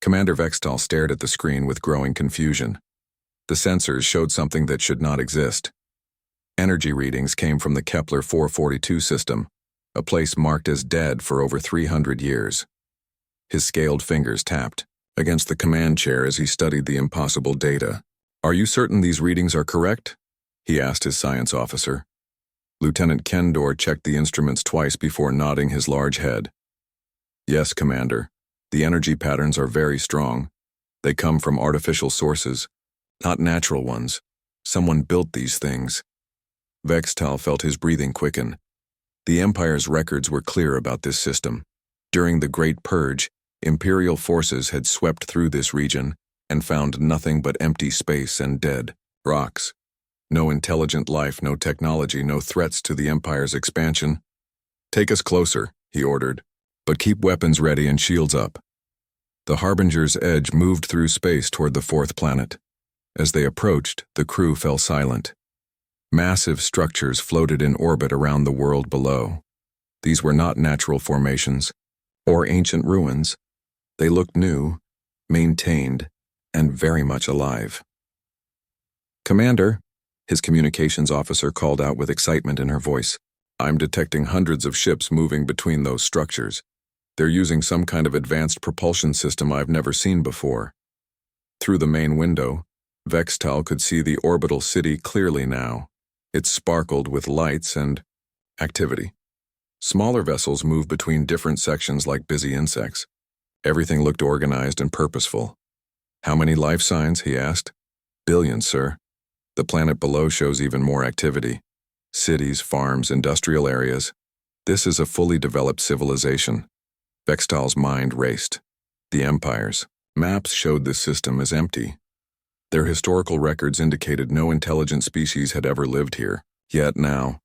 Commander Vextal stared at the screen with growing confusion. The sensors showed something that should not exist. Energy readings came from the Kepler 442 system, a place marked as dead for over 300 years. His scaled fingers tapped against the command chair as he studied the impossible data. "Are you certain these readings are correct?" he asked his science officer. Lieutenant Kendor checked the instruments twice before nodding his large head. "Yes, Commander. The energy patterns are very strong. They come from artificial sources, not natural ones. Someone built these things." Vextal felt his breathing quicken. The Empire's records were clear about this system. During the Great Purge, Imperial forces had swept through this region and found nothing but empty space and dead rocks. No intelligent life, no technology, no threats to the Empire's expansion. "Take us closer," he ordered, "but keep weapons ready and shields up." The Harbinger's Edge moved through space toward the fourth planet. As they approached, the crew fell silent. Massive structures floated in orbit around the world below. These were not natural formations or ancient ruins. They looked new, maintained, and very much alive. "Commander," his communications officer called out with excitement in her voice, "I'm detecting hundreds of ships moving between those structures. They're using some kind of advanced propulsion system I've never seen before." Through the main window, Vextal could see the orbital city clearly now. It sparkled with lights and activity. Smaller vessels moved between different sections like busy insects. Everything looked organized and purposeful. "How many life signs?" he asked. "Billions, sir. The planet below shows even more activity. Cities, farms, industrial areas. This is a fully developed civilization." Vextal's mind raced. The Empire's maps showed this system as empty. Their historical records indicated no intelligent species had ever lived here. Yet now,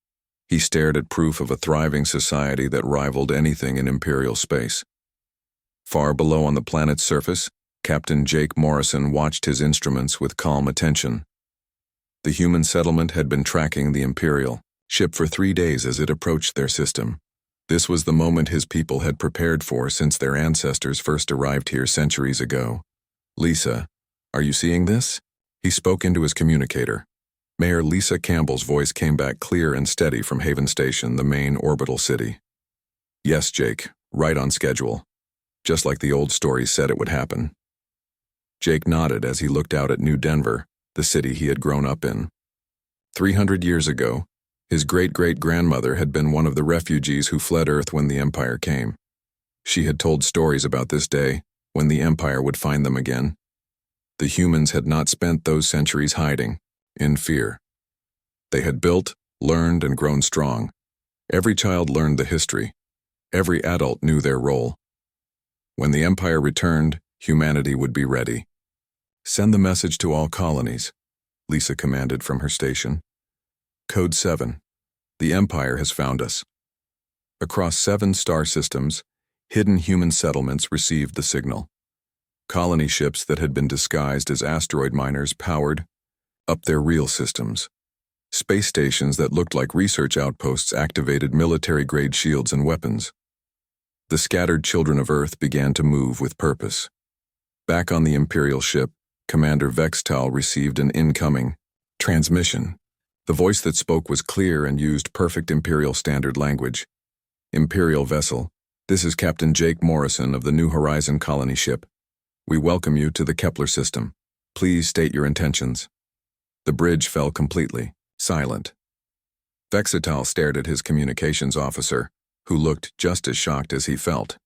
he stared at proof of a thriving society that rivaled anything in Imperial space. Far below on the planet's surface, Captain Jake Morrison watched his instruments with calm attention. The human settlement had been tracking the Imperial ship for 3 days as it approached their system. This was the moment his people had prepared for since their ancestors first arrived here centuries ago. "Lisa, are you seeing this?" He spoke into his communicator. Mayor Lisa Campbell's voice came back clear and steady from Haven Station, the main orbital city. "Yes, Jake, right on schedule. Just like the old stories said it would happen." Jake nodded as he looked out at New Denver, the city he had grown up in. 300 years ago, his great-great-grandmother had been one of the refugees who fled Earth when the Empire came. She had told stories about this day, when the Empire would find them again. The humans had not spent those centuries hiding, in fear. They had built, learned, and grown strong. Every child learned the history. Every adult knew their role. When the Empire returned, humanity would be ready. "Send the message to all colonies," Lisa commanded from her station. "Code 7. The Empire has found us." Across 7 star systems, hidden human settlements received the signal. Colony ships that had been disguised as asteroid miners powered up their real systems. Space stations that looked like research outposts activated military-grade shields and weapons. The scattered children of Earth began to move with purpose. Back on the Imperial ship, Commander Vextal received an incoming transmission. The voice that spoke was clear and used perfect Imperial standard language. "Imperial vessel, this is Captain Jake Morrison of the New Horizon colony ship. We welcome you to the Kepler system. Please state your intentions." The bridge fell completely silent. Vextal stared at his communications officer, who looked just as shocked as he felt.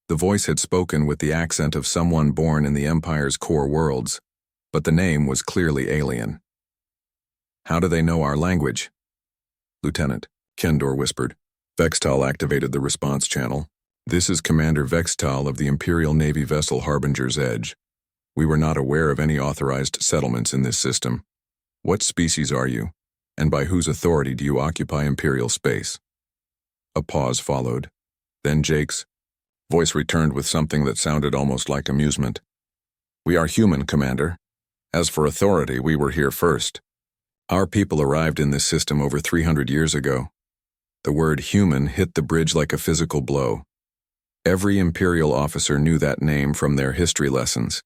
The voice had spoken with the accent of someone born in the Empire's core worlds, but the name was clearly alien. "How do they know our language?" "Lieutenant," Kendor whispered. Vextal activated the response channel. "This is Commander Vextal of the Imperial Navy vessel Harbinger's Edge. We were not aware of any authorized settlements in this system. What species are you, and by whose authority do you occupy Imperial space?" A pause followed. Then Jake's voice returned with something that sounded almost like amusement. "We are human, Commander. As for authority, we were here first. Our people arrived in this system over 300 years ago." The word human hit the bridge like a physical blow. Every Imperial officer knew that name from their history lessons.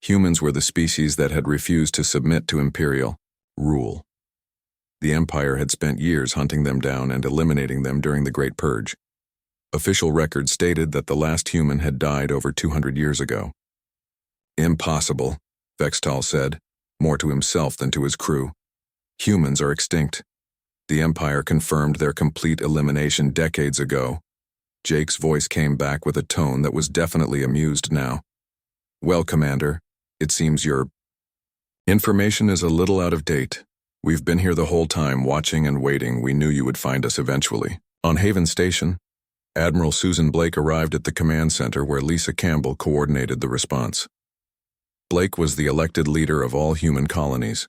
Humans were the species that had refused to submit to Imperial rule. The Empire had spent years hunting them down and eliminating them during the Great Purge. Official records stated that the last human had died over 200 years ago. Impossible, Vextal said, more to himself than to his crew. Humans are extinct. The Empire confirmed their complete elimination decades ago. Jake's voice came back with a tone that was definitely amused now. Well, Commander, it seems your information is a little out of date. We've been here the whole time, watching and waiting. We knew you would find us eventually. On Haven Station, Admiral Susan Blake arrived at the command center where Lisa Campbell coordinated the response. Blake was the elected leader of all human colonies,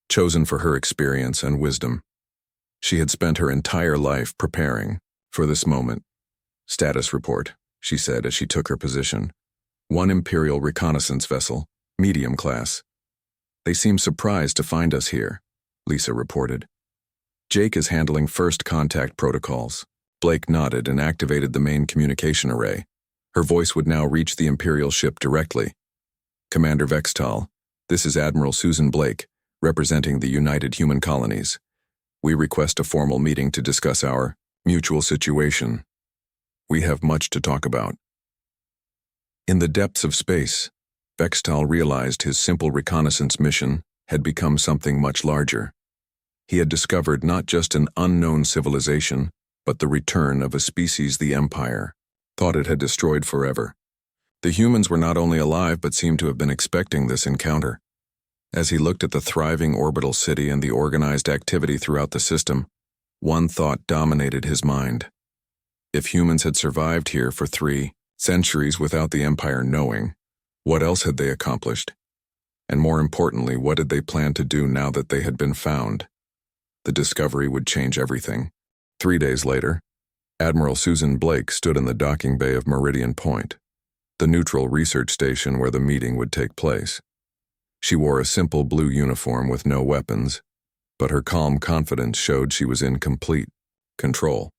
chosen for her experience and wisdom. She had spent her entire life preparing for this moment. Status report, she said as she took her position. 1 Imperial reconnaissance vessel, medium class. They seem surprised to find us here, Lisa reported. Jake is handling first contact protocols. Blake nodded and activated the main communication array. Her voice would now reach the Imperial ship directly. Commander Vextal, this is Admiral Susan Blake, representing the United Human Colonies. We request a formal meeting to discuss our mutual situation. We have much to talk about. In the depths of space, Vextal realized his simple reconnaissance mission had become something much larger. He had discovered not just an unknown civilization, but the return of a species the Empire thought it had destroyed forever. The humans were not only alive but seemed to have been expecting this encounter. As he looked at the thriving orbital city and the organized activity throughout the system, one thought dominated his mind. If humans had survived here for 3 centuries without the Empire knowing, what else had they accomplished? And more importantly, what did they plan to do now that they had been found? The discovery would change everything. 3 days later, Admiral Susan Blake stood in the docking bay of Meridian Point, the neutral research station where the meeting would take place. She wore a simple blue uniform with no weapons, but her calm confidence showed she was in complete control.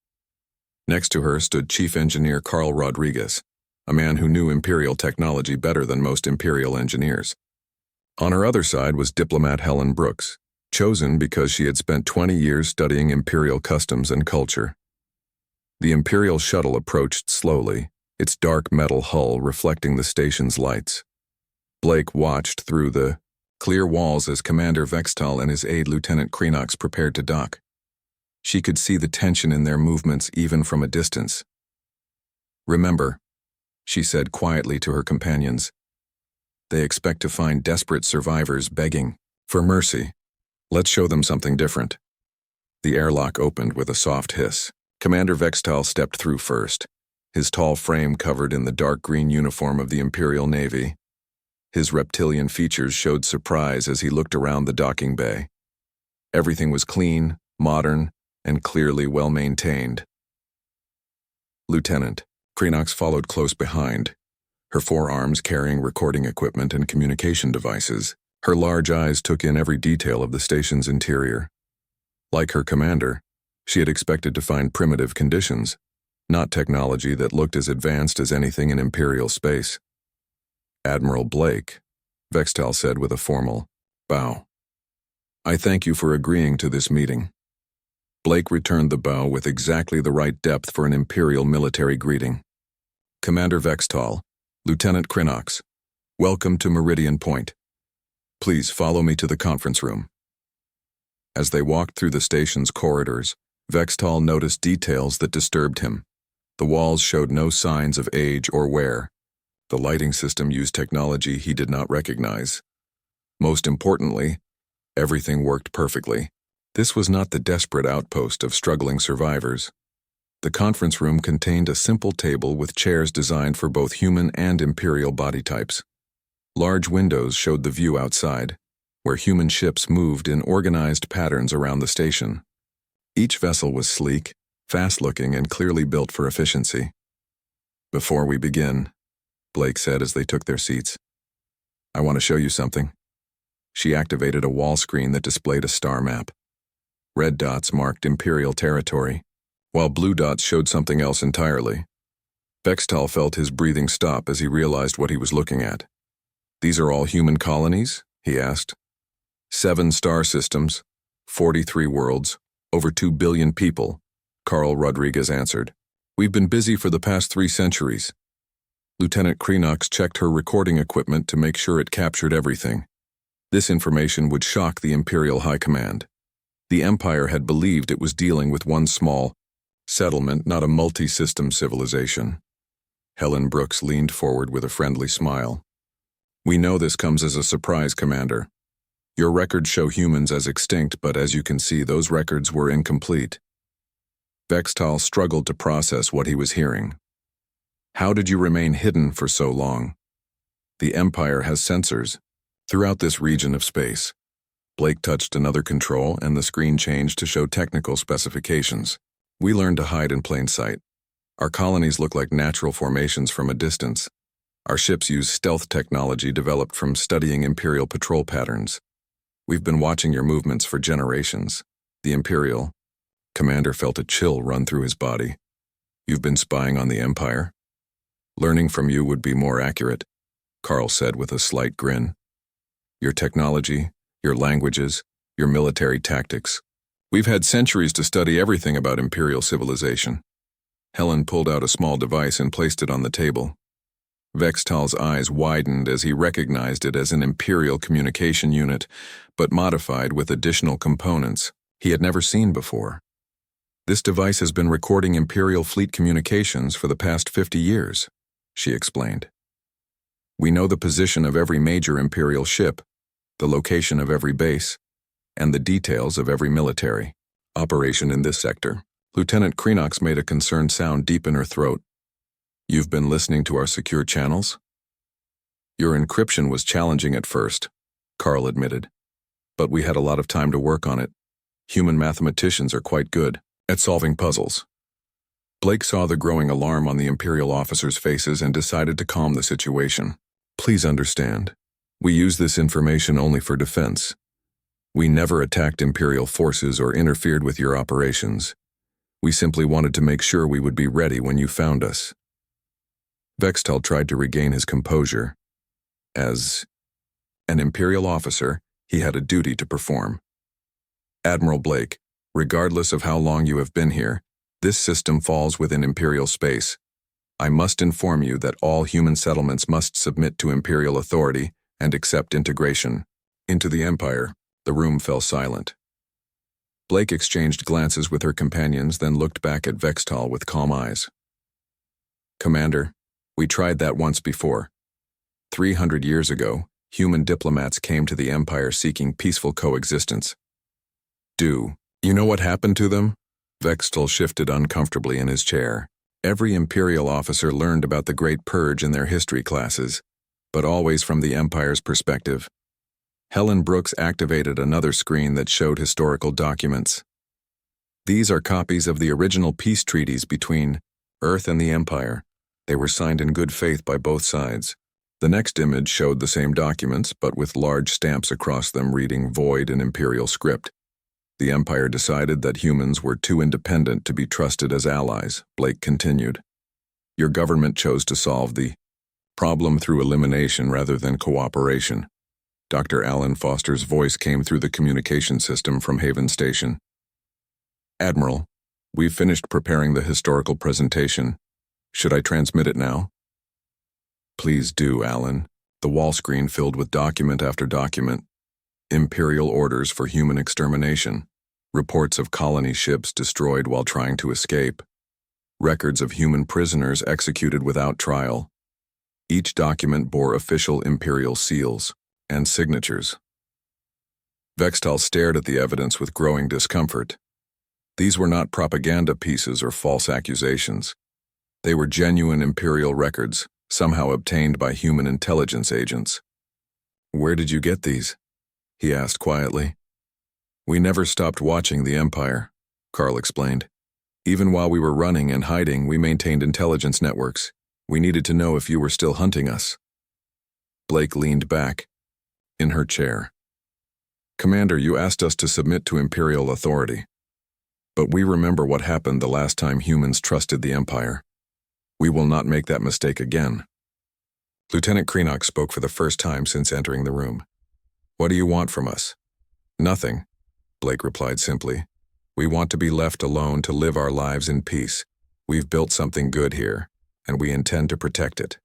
Next to her stood Chief Engineer Carl Rodriguez, a man who knew Imperial technology better than most Imperial engineers. On her other side was diplomat Helen Brooks, chosen because she had spent 20 years studying Imperial customs and culture. The Imperial shuttle approached slowly, its dark metal hull reflecting the station's lights. Blake watched through the clear walls as Commander Vextal and his aide Lieutenant Kreenox prepared to dock. She could see the tension in their movements even from a distance. Remember, she said quietly to her companions, they expect to find desperate survivors begging for mercy. Let's show them something different. The airlock opened with a soft hiss. Commander Vextal stepped through first, his tall frame covered in the dark green uniform of the Imperial Navy. His reptilian features showed surprise as he looked around the docking bay. Everything was clean, modern, and clearly well-maintained. Lieutenant Kreenox followed close behind, her forearms carrying recording equipment and communication devices. Her large eyes took in every detail of the station's interior. Like her commander, she had expected to find primitive conditions, not technology that looked as advanced as anything in Imperial space. Admiral Blake, Vextal said with a formal bow. I thank you for agreeing to this meeting. Blake returned the bow with exactly the right depth for an Imperial military greeting. Commander Vextal, Lieutenant Kreenox, welcome to Meridian Point. Please follow me to the conference room. As they walked through the station's corridors, Vextal noticed details that disturbed him. The walls showed no signs of age or wear. The lighting system used technology he did not recognize. Most importantly, everything worked perfectly. This was not the desperate outpost of struggling survivors. The conference room contained a simple table with chairs designed for both human and Imperial body types. Large windows showed the view outside, where human ships moved in organized patterns around the station. Each vessel was sleek, fast-looking, and clearly built for efficiency. Before we begin, Blake said as they took their seats, I want to show you something. She activated a wall screen that displayed a star map. Red dots marked Imperial territory, while blue dots showed something else entirely. Bextal felt his breathing stop as he realized what he was looking at. "These are all human colonies?" he asked. 7 star systems, 43 worlds, over 2 billion people, Carl Rodriguez answered. "We've been busy for the past 3 centuries. Lieutenant Kreenox checked her recording equipment to make sure it captured everything. This information would shock the Imperial High Command. The Empire had believed it was dealing with one small settlement, not a multi-system civilization." Helen Brooks leaned forward with a friendly smile. "We know this comes as a surprise, Commander. Your records show humans as extinct, but as you can see, those records were incomplete." Bextal struggled to process what he was hearing. "How did you remain hidden for so long?" "The Empire has sensors throughout this region of space." Blake touched another control and the screen changed to show technical specifications. "We learned to hide in plain sight. Our colonies look like natural formations from a distance. Our ships use stealth technology developed from studying Imperial patrol patterns. We've been watching your movements for generations." The Imperial Commander felt a chill run through his body. "You've been spying on the Empire?" "Learning from you would be more accurate," Carl said with a slight grin. "Your technology, your languages, your military tactics. We've had centuries to study everything about Imperial civilization." Helen pulled out a small device and placed it on the table. Vextal's eyes widened as he recognized it as an Imperial communication unit, but modified with additional components he had never seen before. "This device has been recording Imperial fleet communications for the past 50 years, she explained. "We know the position of every major Imperial ship, the location of every base, and the details of every military operation in this sector." Lieutenant Kreenox made a concerned sound deep in her throat. "You've been listening to our secure channels?" "Your encryption was challenging at first," Carl admitted. "But we had a lot of time to work on it. Human mathematicians are quite good at solving puzzles." Blake saw the growing alarm on the Imperial officers' faces and decided to calm the situation. "Please understand, we use this information only for defense. We never attacked Imperial forces or interfered with your operations. We simply wanted to make sure we would be ready when you found us." Vextal tried to regain his composure. As an Imperial officer, he had a duty to perform. "Admiral Blake, regardless of how long you have been here, this system falls within Imperial space. I must inform you that all human settlements must submit to Imperial authority and accept integration into the Empire." The room fell silent. Blake exchanged glances with her companions, then looked back at Vextal with calm eyes. "Commander, we tried that once before. 300 years ago, human diplomats came to the Empire seeking peaceful coexistence. Do you know what happened to them?" Vextal shifted uncomfortably in his chair. Every Imperial officer learned about the Great Purge in their history classes, but always from the Empire's perspective. Helen Brooks activated another screen that showed historical documents. "These are copies of the original peace treaties between Earth and the Empire. They were signed in good faith by both sides." The next image showed the same documents, but with large stamps across them reading "Void" in Imperial script. "The Empire decided that humans were too independent to be trusted as allies," Blake continued. "Your government chose to solve the problem through elimination rather than cooperation." Dr. Alan Foster's voice came through the communication system from Haven Station. "Admiral, we've finished preparing the historical presentation. Should I transmit it now?" "Please do, Alan." The wall screen filled with document after document. Imperial orders for human extermination. Reports of colony ships destroyed while trying to escape. Records of human prisoners executed without trial. Each document bore official Imperial seals and signatures. Vextal stared at the evidence with growing discomfort. These were not propaganda pieces or false accusations. They were genuine Imperial records, somehow obtained by human intelligence agents. "Where did you get these?" he asked quietly. "We never stopped watching the Empire," Carl explained. "Even while we were running and hiding, we maintained intelligence networks. We needed to know if you were still hunting us." Blake leaned back in her chair. "Commander, you asked us to submit to Imperial authority. But we remember what happened the last time humans trusted the Empire. We will not make that mistake again. Lieutenant Kreenock spoke for the first time since entering the room. What do you want from us? Nothing, Blake replied simply. We want to be left alone to live our lives in peace. We've built something good here, and we intend to protect it.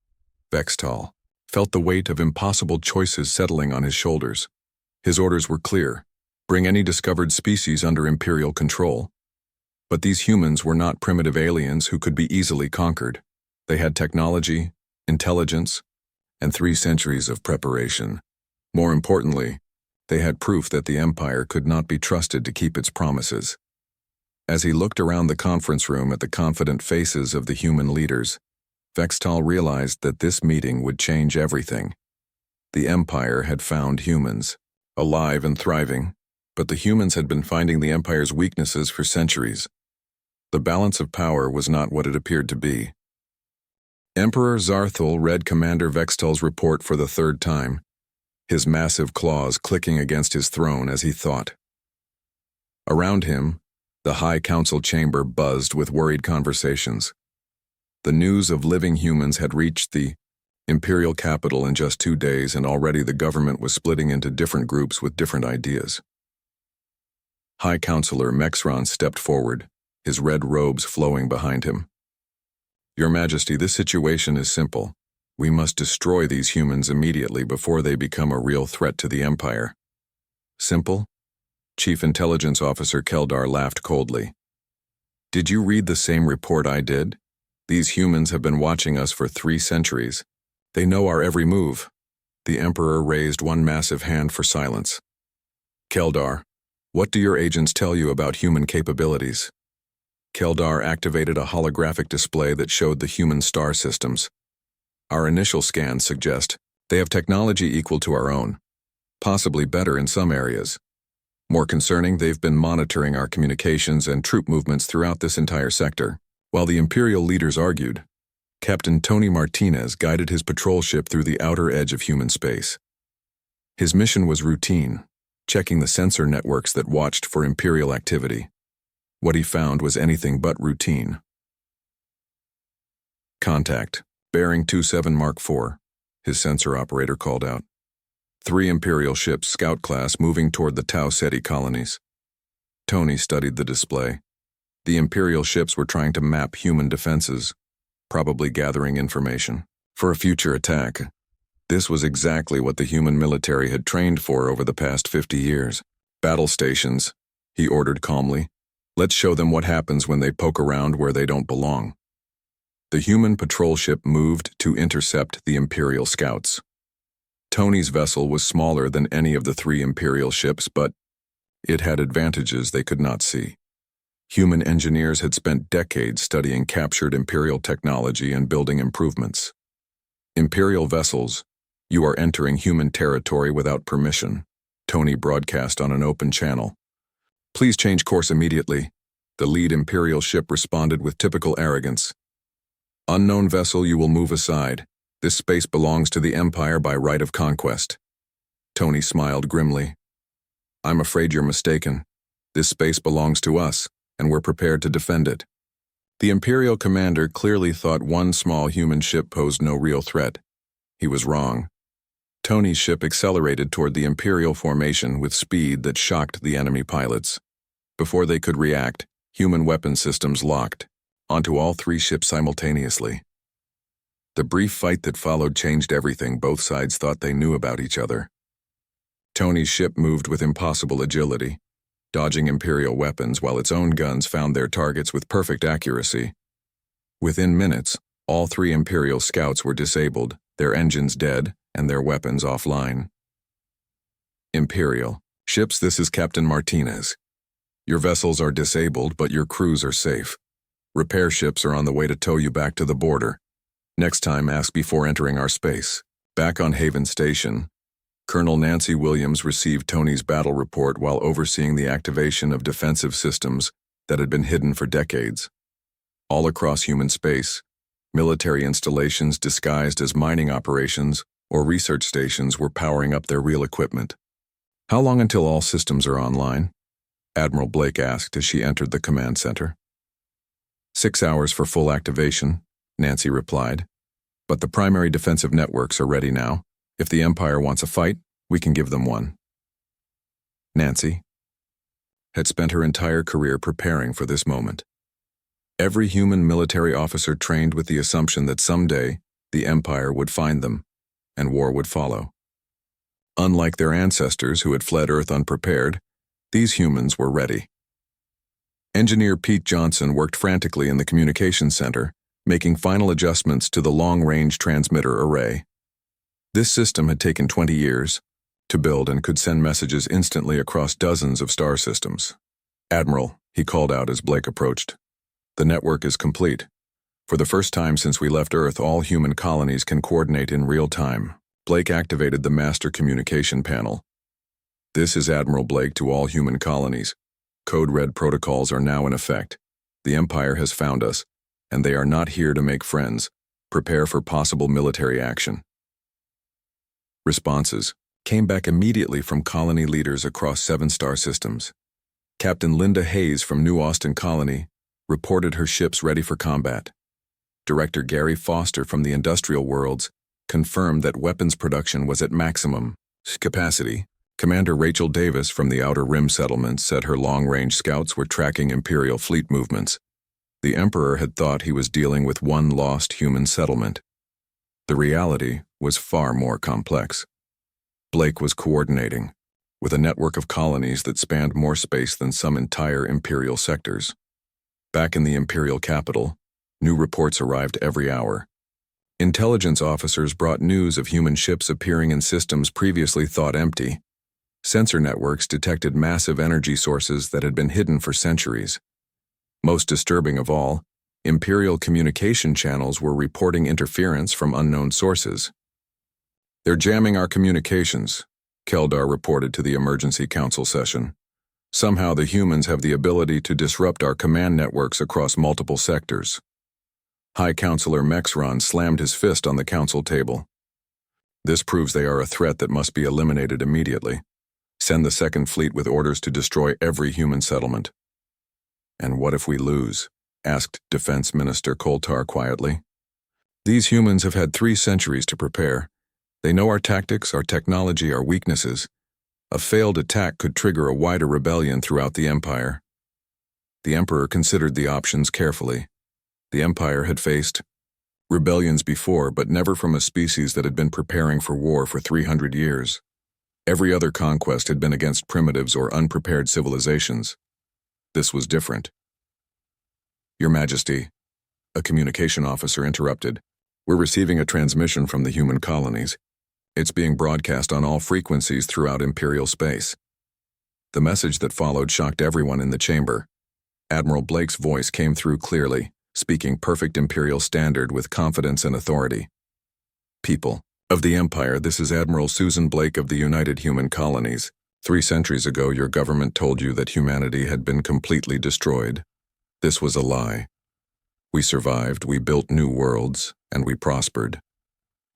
Vextal felt the weight of impossible choices settling on his shoulders. His orders were clear: bring any discovered species under Imperial control. But these humans were not primitive aliens who could be easily conquered. They had technology, intelligence, and 3 centuries of preparation. More importantly, they had proof that the Empire could not be trusted to keep its promises. As he looked around the conference room at the confident faces of the human leaders, Vextal realized that this meeting would change everything. The Empire had found humans, alive and thriving, but the humans had been finding the Empire's weaknesses for centuries. The balance of power was not what it appeared to be. Emperor Zarthul read Commander Vextal's report for the 3rd time, his massive claws clicking against his throne as he thought. Around him, the High Council chamber buzzed with worried conversations. The news of living humans had reached the Imperial capital in just 2 days, and already the government was splitting into different groups with different ideas. High Counselor Mexron stepped forward, his red robes flowing behind him. Your Majesty, this situation is simple. We must destroy these humans immediately before they become a real threat to the Empire. Simple? Chief Intelligence Officer Keldar laughed coldly. Did you read the same report I did? These humans have been watching us for 3 centuries. They know our every move. The Emperor raised one massive hand for silence. Keldar, what do your agents tell you about human capabilities? Keldar activated a holographic display that showed the human star systems. Our initial scans suggest they have technology equal to our own, possibly better in some areas. More concerning, they've been monitoring our communications and troop movements throughout this entire sector. While the Imperial leaders argued, Captain Tony Martinez guided his patrol ship through the outer edge of human space. His mission was routine, checking the sensor networks that watched for Imperial activity. What he found was anything but routine. Contact, bearing 27 Mark IV, his sensor operator called out. 3 Imperial ships, scout class, moving toward the Tau Ceti colonies. Tony studied the display. The Imperial ships were trying to map human defenses, probably gathering information for a future attack. This was exactly what the human military had trained for over the past 50 years. Battle stations, he ordered calmly. Let's show them what happens when they poke around where they don't belong. The human patrol ship moved to intercept the Imperial scouts. Tony's vessel was smaller than any of the 3 Imperial ships, but it had advantages they could not see. Human engineers had spent decades studying captured Imperial technology and building improvements. Imperial vessels, you are entering human territory without permission, Tony broadcast on an open channel. Please change course immediately. The lead Imperial ship responded with typical arrogance. Unknown vessel, you will move aside. This space belongs to the Empire by right of conquest. Tony smiled grimly. I'm afraid you're mistaken. This space belongs to us, and we're prepared to defend it. The Imperial commander clearly thought one small human ship posed no real threat. He was wrong. Tony's ship accelerated toward the Imperial formation with speed that shocked the enemy pilots. Before they could react, human weapon systems locked onto all 3 ships simultaneously. The brief fight that followed changed everything. Both sides thought they knew about each other. Tony's ship moved with impossible agility, dodging Imperial weapons while its own guns found their targets with perfect accuracy. Within minutes, all 3 Imperial scouts were disabled, their engines dead, and their weapons offline. Imperial ships, this is Captain Martinez. Your vessels are disabled, but your crews are safe. Repair ships are on the way to tow you back to the border. Next time, ask before entering our space. Back on Haven Station, Colonel Nancy Williams received Tony's battle report while overseeing the activation of defensive systems that had been hidden for decades. All across human space, military installations disguised as mining operations or research stations were powering up their real equipment. How long until all systems are online? Admiral Blake asked as she entered the command center. 6 hours for full activation, Nancy replied. "But the primary defensive networks are ready now. If the Empire wants a fight, we can give them one." Nancy had spent her entire career preparing for this moment. Every human military officer trained with the assumption that someday the Empire would find them, and war would follow. Unlike their ancestors who had fled Earth unprepared, these humans were ready. Engineer Pete Johnson worked frantically in the communications center, making final adjustments to the long-range transmitter array. This system had taken 20 years to build and could send messages instantly across dozens of star systems. "Admiral," he called out as Blake approached. "The network is complete. For the first time since we left Earth, all human colonies can coordinate in real time." Blake activated the master communication panel. "This is Admiral Blake to all human colonies. Code Red protocols are now in effect. The Empire has found us, and they are not here to make friends. Prepare for possible military action." Responses came back immediately from colony leaders across 7 star systems. Captain Linda Hayes from New Austin Colony reported her ships ready for combat. Director Gary Foster from the Industrial Worlds confirmed that weapons production was at maximum capacity. Commander Rachel Davis from the Outer Rim settlements said her long-range scouts were tracking Imperial fleet movements. The Emperor had thought he was dealing with one lost human settlement. The reality was far more complex. Blake was coordinating with a network of colonies that spanned more space than some entire Imperial sectors. Back in the Imperial capital, new reports arrived every hour. Intelligence officers brought news of human ships appearing in systems previously thought empty. Sensor networks detected massive energy sources that had been hidden for centuries. Most disturbing of all, Imperial communication channels were reporting interference from unknown sources. "They're jamming our communications," Keldar reported to the Emergency Council session. "Somehow the humans have the ability to disrupt our command networks across multiple sectors." High Counselor Mexron slammed his fist on the council table. "This proves they are a threat that must be eliminated immediately. Send the Second Fleet with orders to destroy every human settlement." "And what if we lose?" asked Defense Minister Koltar quietly. "These humans have had 3 centuries to prepare. They know our tactics, our technology, our weaknesses. A failed attack could trigger a wider rebellion throughout the Empire." The Emperor considered the options carefully. The Empire had faced rebellions before, but never from a species that had been preparing for war for 300 years. Every other conquest had been against primitives or unprepared civilizations. This was different. "Your Majesty," a communication officer interrupted, "we're receiving a transmission from the human colonies. It's being broadcast on all frequencies throughout Imperial space." The message that followed shocked everyone in the chamber. Admiral Blake's voice came through clearly, speaking perfect Imperial standard with confidence and authority. "People of the Empire, this is Admiral Susan Blake of the United Human Colonies. 3 centuries ago, your government told you that humanity had been completely destroyed. This was a lie. We survived, we built new worlds, and we prospered.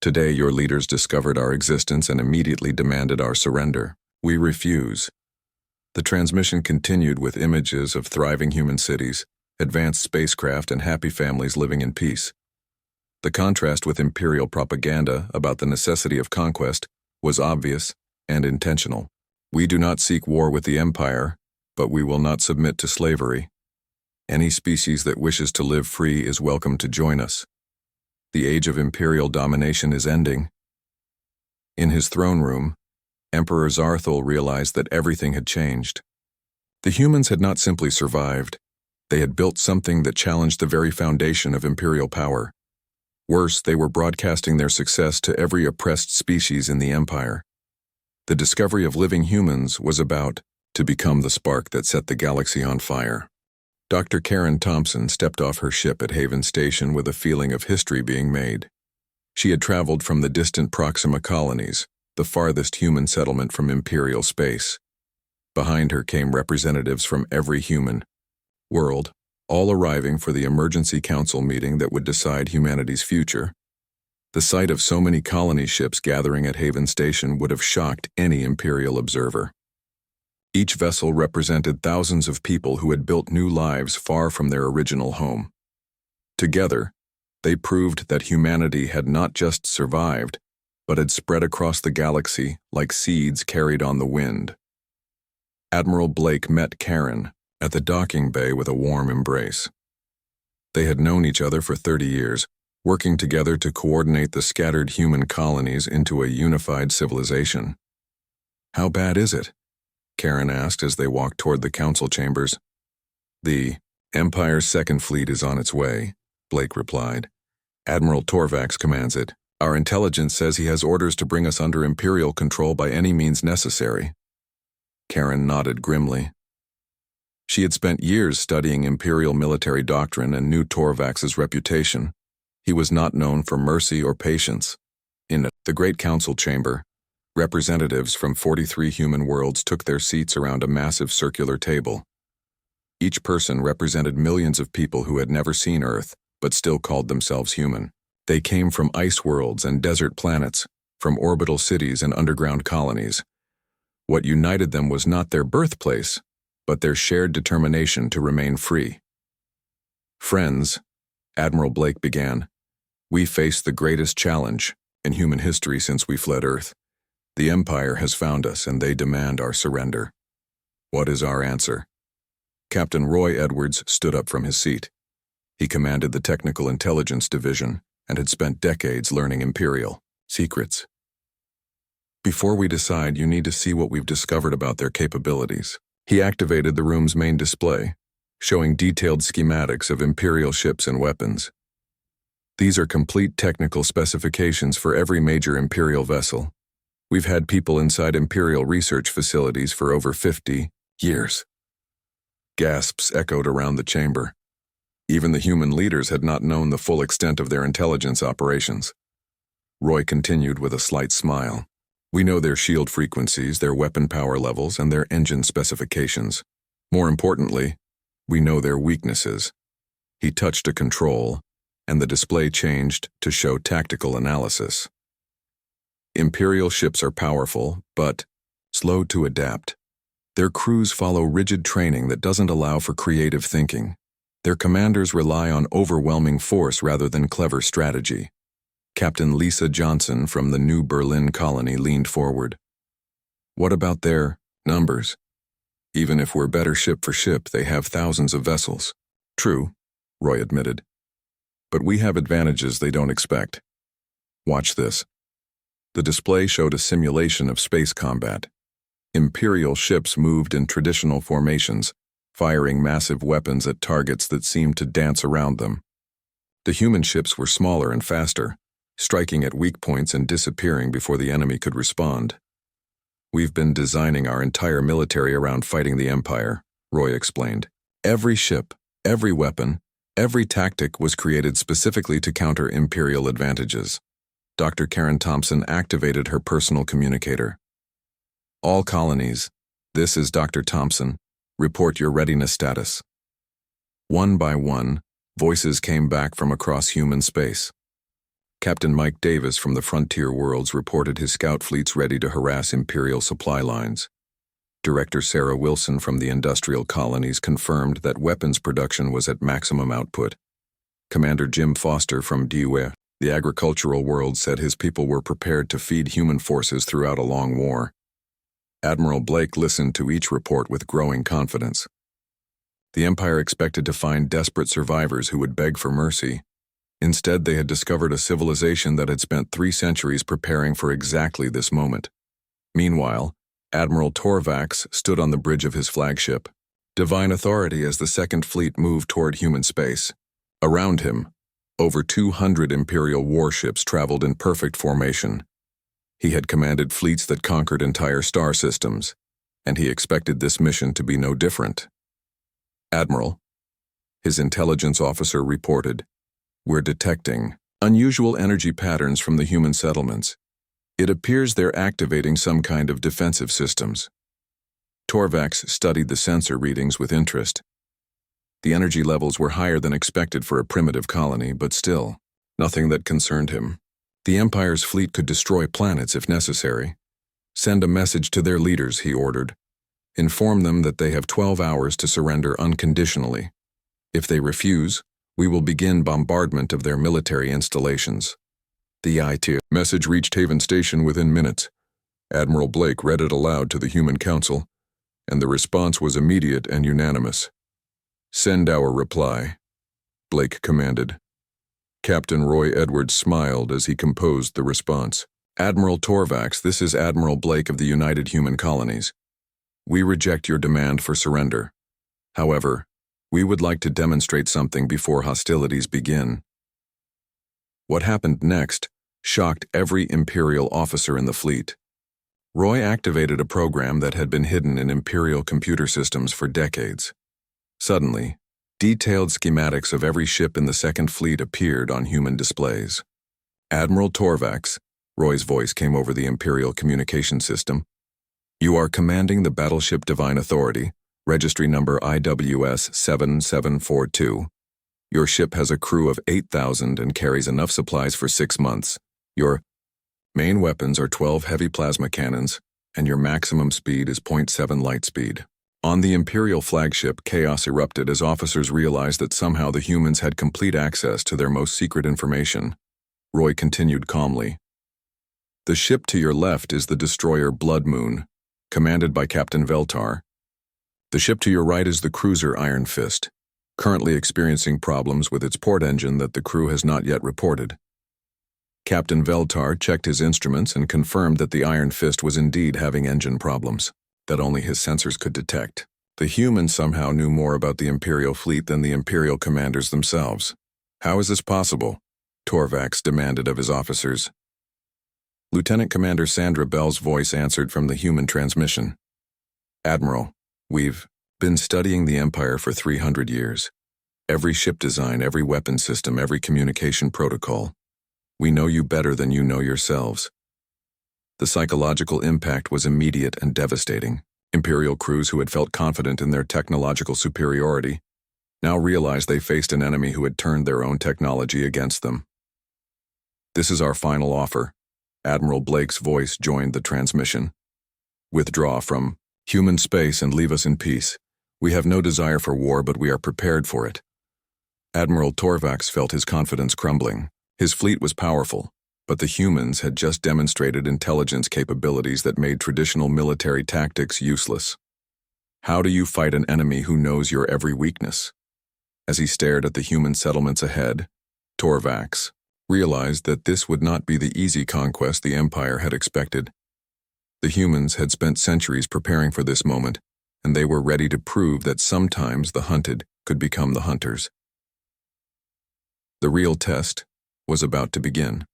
Today, your leaders discovered our existence and immediately demanded our surrender. We refuse." The transmission continued with images of thriving human cities, advanced spacecraft, and happy families living in peace. The contrast with Imperial propaganda about the necessity of conquest was obvious and intentional. "We do not seek war with the Empire, but we will not submit to slavery. Any species that wishes to live free is welcome to join us. The age of Imperial domination is ending." In his throne room, Emperor Zarthul realized that everything had changed. The humans had not simply survived. They had built something that challenged the very foundation of Imperial power. Worse, they were broadcasting their success to every oppressed species in the Empire. The discovery of living humans was about to become the spark that set the galaxy on fire. Dr. Karen Thompson stepped off her ship at Haven Station with a feeling of history being made. She had traveled from the distant Proxima colonies, the farthest human settlement from Imperial space. Behind her came representatives from every human world, all arriving for the Emergency Council meeting that would decide humanity's future. The sight of so many colony ships gathering at Haven Station would have shocked any Imperial observer. Each vessel represented thousands of people who had built new lives far from their original home. Together, They proved that humanity had not just survived, but had spread across the galaxy like seeds carried on the wind. Admiral Blake met Karen at the docking bay with a warm embrace. They had known each other for 30 years, working together to coordinate the scattered human colonies into a unified civilization. "How bad is it?" Karen asked as they walked toward the council chambers. "The Empire's Second Fleet is on its way," Blake replied. "Admiral Torvax commands it. Our intelligence says he has orders to bring us under Imperial control by any means necessary." Karen nodded grimly. She had spent years studying Imperial military doctrine and knew Torvax's reputation. He was not known for mercy or patience. In the Great Council Chamber, representatives from 43 human worlds took their seats around a massive circular table. Each person represented millions of people who had never seen Earth, but still called themselves human. They came from ice worlds and desert planets, from orbital cities and underground colonies. What united them was not their birthplace, but their shared determination to remain free. "Friends," Admiral Blake began, "we face the greatest challenge in human history since we fled Earth. The Empire has found us and they demand our surrender. What is our answer?" Captain Roy Edwards stood up from his seat. He commanded the Technical Intelligence Division and had spent decades learning Imperial secrets. "Before we decide, you need to see what we've discovered about their capabilities." He activated the room's main display, showing detailed schematics of Imperial ships and weapons. "These are complete technical specifications for every major Imperial vessel. We've had people inside Imperial research facilities for over 50 years." Gasps echoed around the chamber. Even the human leaders had not known the full extent of their intelligence operations. Roy continued with a slight smile. "We know their shield frequencies, their weapon power levels, and their engine specifications. More importantly, we know their weaknesses." He touched a control, and the display changed to show tactical analysis. "Imperial ships are powerful, but slow to adapt. Their crews follow rigid training that doesn't allow for creative thinking. Their commanders rely on overwhelming force rather than clever strategy." Captain Lisa Johnson from the New Berlin colony leaned forward. "What about their numbers? Even if we're better ship for ship, they have thousands of vessels." "True," Roy admitted. "But we have advantages they don't expect. Watch this." The display showed a simulation of space combat. Imperial ships moved in traditional formations, firing massive weapons at targets that seemed to dance around them. The human ships were smaller and faster, striking at weak points and disappearing before the enemy could respond. "We've been designing our entire military around fighting the Empire," Roy explained. "Every ship, every weapon, every tactic was created specifically to counter Imperial advantages." Dr. Karen Thompson activated her personal communicator. "All colonies, this is Dr. Thompson. Report your readiness status." One by one, voices came back from across human space. Captain Mike Davis from the Frontier Worlds reported his scout fleets ready to harass Imperial supply lines. Director Sarah Wilson from the Industrial Colonies confirmed that weapons production was at maximum output. Commander Jim Foster from DWE, the Agricultural World, said his people were prepared to feed human forces throughout a long war. Admiral Blake listened to each report with growing confidence. The Empire expected to find desperate survivors who would beg for mercy. Instead, they had discovered a civilization that had spent 3 centuries preparing for exactly this moment. Meanwhile, Admiral Torvax stood on the bridge of his flagship, Divine Authority, as the Second Fleet moved toward human space. Around him, over 200 Imperial warships traveled in perfect formation. He had commanded fleets that conquered entire star systems, and he expected this mission to be no different. "Admiral," his intelligence officer reported, "we're detecting unusual energy patterns from the human settlements. It appears they're activating some kind of defensive systems." Torvax studied the sensor readings with interest. The energy levels were higher than expected for a primitive colony, but still, nothing that concerned him. The Empire's fleet could destroy planets if necessary. "Send a message to their leaders," he ordered. "Inform them that they have 12 hours to surrender unconditionally. If they refuse, We will begin bombardment of their military installations. The I-2 message reached Haven Station within minutes. Admiral Blake read it aloud to the Human Council, and the response was immediate and unanimous. "Send our reply," Blake commanded. Captain Roy Edwards smiled as he composed the response. "Admiral Torvax, this is Admiral Blake of the United Human Colonies. We reject your demand for surrender. However, we would like to demonstrate something before hostilities begin." What happened next shocked every Imperial officer in the fleet. Roy activated a program that had been hidden in Imperial computer systems for decades. Suddenly, detailed schematics of every ship in the Second Fleet appeared on human displays. "Admiral Torvax," Roy's voice came over the Imperial communication system. "You are commanding the battleship Divine Authority, registry number IWS 7742. Your ship has a crew of 8,000 and carries enough supplies for 6 months. Your main weapons are 12 heavy plasma cannons, and your maximum speed is 0.7 light speed." On the Imperial flagship, chaos erupted as officers realized that somehow the humans had complete access to their most secret information. Roy continued calmly. "The ship to your left is the destroyer Blood Moon, commanded by Captain Veltar. The ship to your right is the cruiser Iron Fist, currently experiencing problems with its port engine that the crew has not yet reported." Captain Veltar checked his instruments and confirmed that the Iron Fist was indeed having engine problems that only his sensors could detect. The humans somehow knew more about the Imperial fleet than the Imperial commanders themselves. "How is this possible?" Torvax demanded of his officers. Lieutenant Commander Sandra Bell's voice answered from the human transmission. "Admiral, we've been studying the Empire for 300 years. Every ship design, every weapon system, every communication protocol. We know you better than you know yourselves." The psychological impact was immediate and devastating. Imperial crews who had felt confident in their technological superiority now realized they faced an enemy who had turned their own technology against them. "This is our final offer." Admiral Blake's voice joined the transmission. "Withdraw from human space and leave us in peace. We have no desire for war, but we are prepared for it." Admiral Torvax felt his confidence crumbling. His fleet was powerful, but the humans had just demonstrated intelligence capabilities that made traditional military tactics useless. How do you fight an enemy who knows your every weakness? As he stared at the human settlements ahead, Torvax realized that this would not be the easy conquest the Empire had expected. The humans had spent centuries preparing for this moment, and they were ready to prove that sometimes the hunted could become the hunters. The real test was about to begin.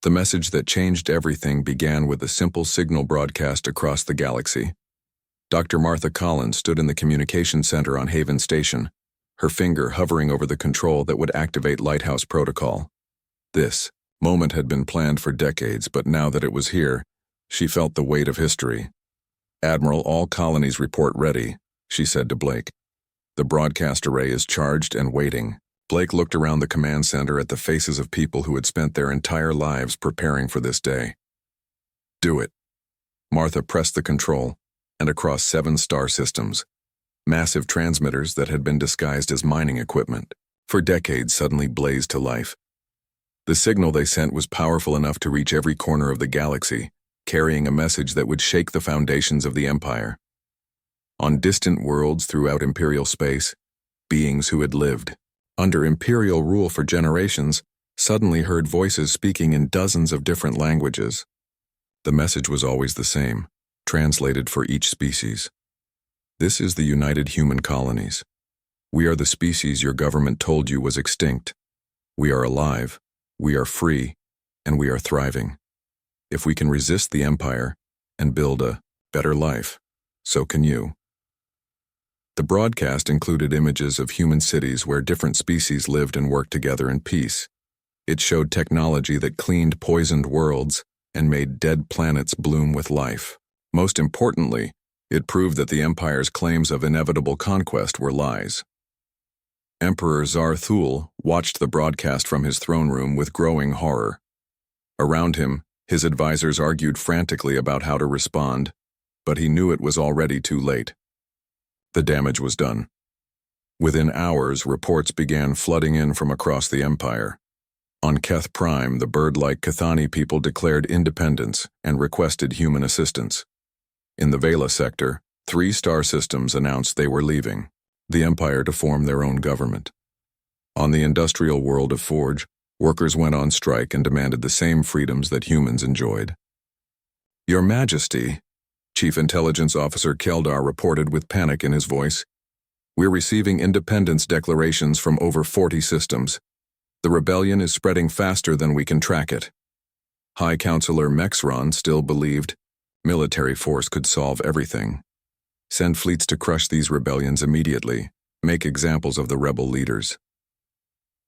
The message that changed everything began with a simple signal broadcast across the galaxy. Dr. Martha Collins stood in the communication center on Haven Station, her finger hovering over the control that would activate Lighthouse Protocol. This moment had been planned for decades, but now that it was here, she felt the weight of history. "Admiral, all colonies report ready," she said to Blake. "The broadcast array is charged and waiting." Blake looked around the command center at the faces of people who had spent their entire lives preparing for this day. "Do it." Martha pressed the control, and across 7 star systems, massive transmitters that had been disguised as mining equipment for decades suddenly blazed to life. The signal they sent was powerful enough to reach every corner of the galaxy, carrying a message that would shake the foundations of the Empire. On distant worlds throughout Imperial space, beings who had lived under Imperial rule for generations suddenly heard voices speaking in dozens of different languages. The message was always the same, translated for each species. "This is the United Human Colonies. We are the species your government told you was extinct. We are alive, we are free, and we are thriving. If we can resist the Empire and build a better life, so can you." The broadcast included images of human cities where different species lived and worked together in peace. It showed technology that cleaned poisoned worlds and made dead planets bloom with life. Most importantly, it proved that the Empire's claims of inevitable conquest were lies. Emperor Zar Thul watched the broadcast from his throne room with growing horror. Around him, his advisors argued frantically about how to respond, but he knew it was already too late. The damage was done. Within hours, reports began flooding in from across the Empire. On Keth Prime, the bird-like Cathani people declared independence and requested human assistance. In the Vela sector, 3 star systems announced they were leaving the Empire to form their own government. On the industrial world of Forge, workers went on strike and demanded the same freedoms that humans enjoyed. "Your Majesty," Chief Intelligence Officer Keldar reported with panic in his voice, "we're receiving independence declarations from over 40 systems. The rebellion is spreading faster than we can track it." High Counselor Mexron still believed military force could solve everything. Send fleets to crush these rebellions immediately. Make examples of the rebel leaders.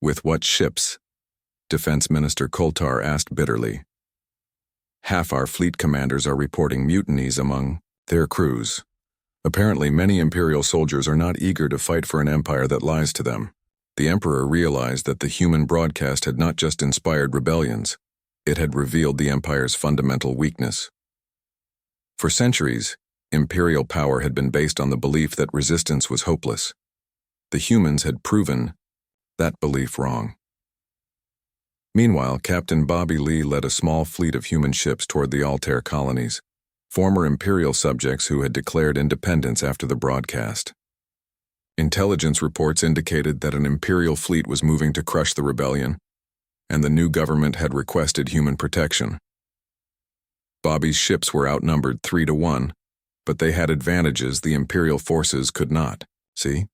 With what ships? Defense Minister Koltar asked bitterly. Half our fleet commanders are reporting mutinies among their crews. Apparently, many Imperial soldiers are not eager to fight for an empire that lies to them. The Emperor realized that the human broadcast had not just inspired rebellions, it had revealed the Empire's fundamental weakness. For centuries, Imperial power had been based on the belief that resistance was hopeless. The humans had proven that belief wrong. Meanwhile, Captain Bobby Lee led a small fleet of human ships toward the Altair colonies, former Imperial subjects who had declared independence after the broadcast. Intelligence reports indicated that an Imperial fleet was moving to crush the rebellion, and the new government had requested human protection. Bobby's ships were outnumbered 3-1, but they had advantages the Imperial forces could not. See?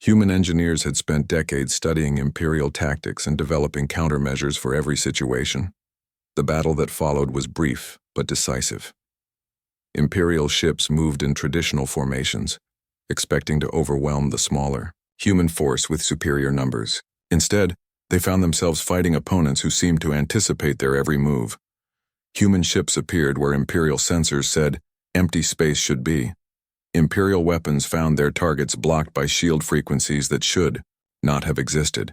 Human engineers had spent decades studying Imperial tactics and developing countermeasures for every situation. The battle that followed was brief but decisive. Imperial ships moved in traditional formations, expecting to overwhelm the smaller human force with superior numbers. Instead, they found themselves fighting opponents who seemed to anticipate their every move. Human ships appeared where Imperial sensors said empty space should be. Imperial weapons found their targets blocked by shield frequencies that should not have existed.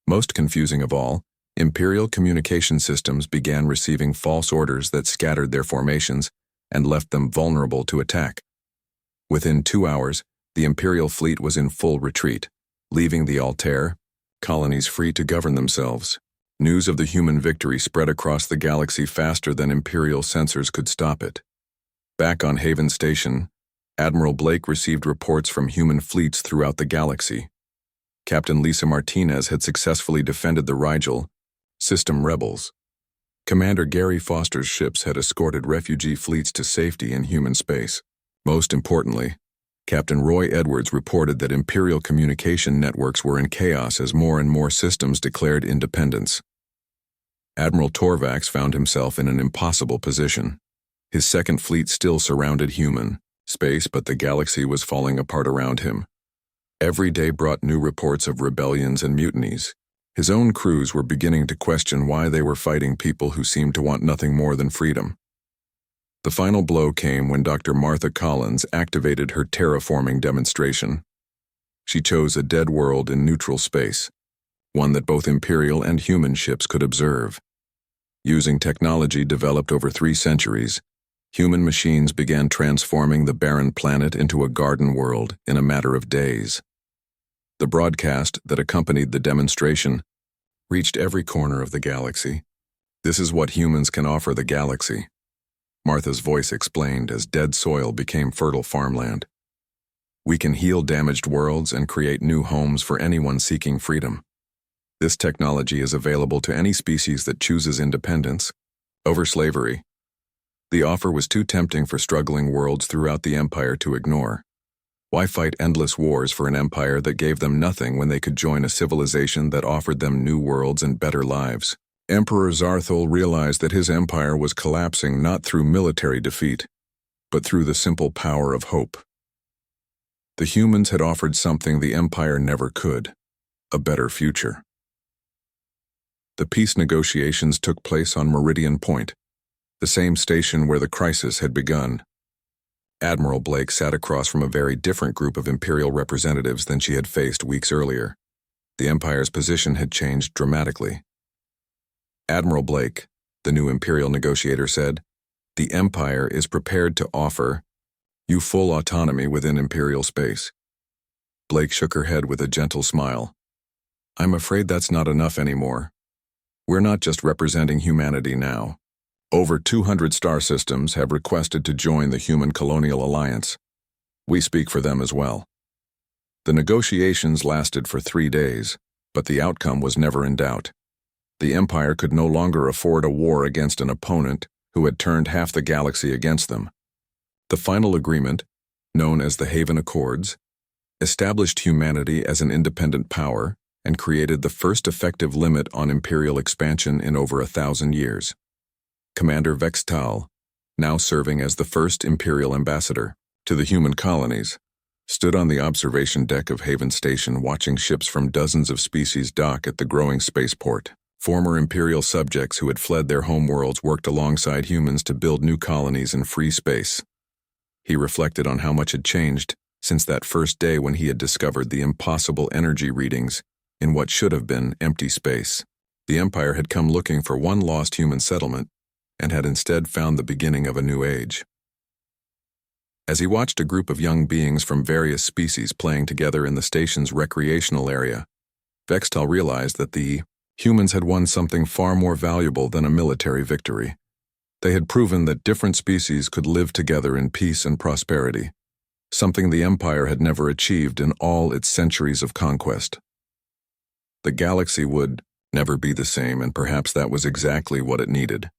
Most confusing of all, Imperial communication systems began receiving false orders that scattered their formations and left them vulnerable to attack. Within 2 hours, the Imperial fleet was in full retreat, leaving the Altair colonies free to govern themselves. News of the human victory spread across the galaxy faster than Imperial sensors could stop it. Back on Haven Station, Admiral Blake received reports from human fleets throughout the galaxy. Captain Lisa Martinez had successfully defended the Rigel system rebels. Commander Gary Foster's ships had escorted refugee fleets to safety in human space. Most importantly, Captain Roy Edwards reported that Imperial communication networks were in chaos as more and more systems declared independence. Admiral Torvax found himself in an impossible position. His second fleet still surrounded human space, but the galaxy was falling apart around him. Every day brought new reports of rebellions and mutinies. His own crews were beginning to question why they were fighting people who seemed to want nothing more than freedom. The final blow came when Dr. Martha Collins activated her terraforming demonstration. She chose a dead world in neutral space, one that both Imperial and human ships could observe. Using technology developed over 3 centuries, human machines began transforming the barren planet into a garden world in a matter of days. The broadcast that accompanied the demonstration reached every corner of the galaxy. "This is what humans can offer the galaxy," Martha's voice explained as dead soil became fertile farmland. "We can heal damaged worlds and create new homes for anyone seeking freedom. This technology is available to any species that chooses independence over slavery." The offer was too tempting for struggling worlds throughout the Empire to ignore. Why fight endless wars for an empire that gave them nothing when they could join a civilization that offered them new worlds and better lives? Emperor Zarthul realized that his empire was collapsing not through military defeat, but through the simple power of hope. The humans had offered something the Empire never could: a better future. The peace negotiations took place on Meridian Point, the same station where the crisis had begun. Admiral Blake sat across from a very different group of Imperial representatives than she had faced weeks earlier. The Empire's position had changed dramatically. "Admiral Blake," the new Imperial negotiator said, "the Empire is prepared to offer you full autonomy within Imperial space. Blake shook her head with a gentle smile. I'm afraid that's not enough anymore. We're not just representing humanity now. Over 200 star systems have requested to join the Human Colonial Alliance. We speak for them as well. The negotiations lasted for 3 days, but the outcome was never in doubt. The Empire could no longer afford a war against an opponent who had turned half the galaxy against them. The final agreement, known as the Haven Accords, established humanity as an independent power and created the first effective limit on Imperial expansion in over 1,000 years. Commander Vextal, now serving as the first Imperial ambassador to the human colonies, stood on the observation deck of Haven Station watching ships from dozens of species dock at the growing spaceport. Former Imperial subjects who had fled their homeworlds worked alongside humans to build new colonies in free space. He reflected on how much had changed since that first day when he had discovered the impossible energy readings in what should have been empty space. The Empire had come looking for one lost human settlement and had instead found the beginning of a new age. As he watched a group of young beings from various species playing together in the station's recreational area, Vextal realized that the humans had won something far more valuable than a military victory. They had proven that different species could live together in peace and prosperity, something the Empire had never achieved in all its centuries of conquest. The galaxy would never be the same, and perhaps that was exactly what it needed.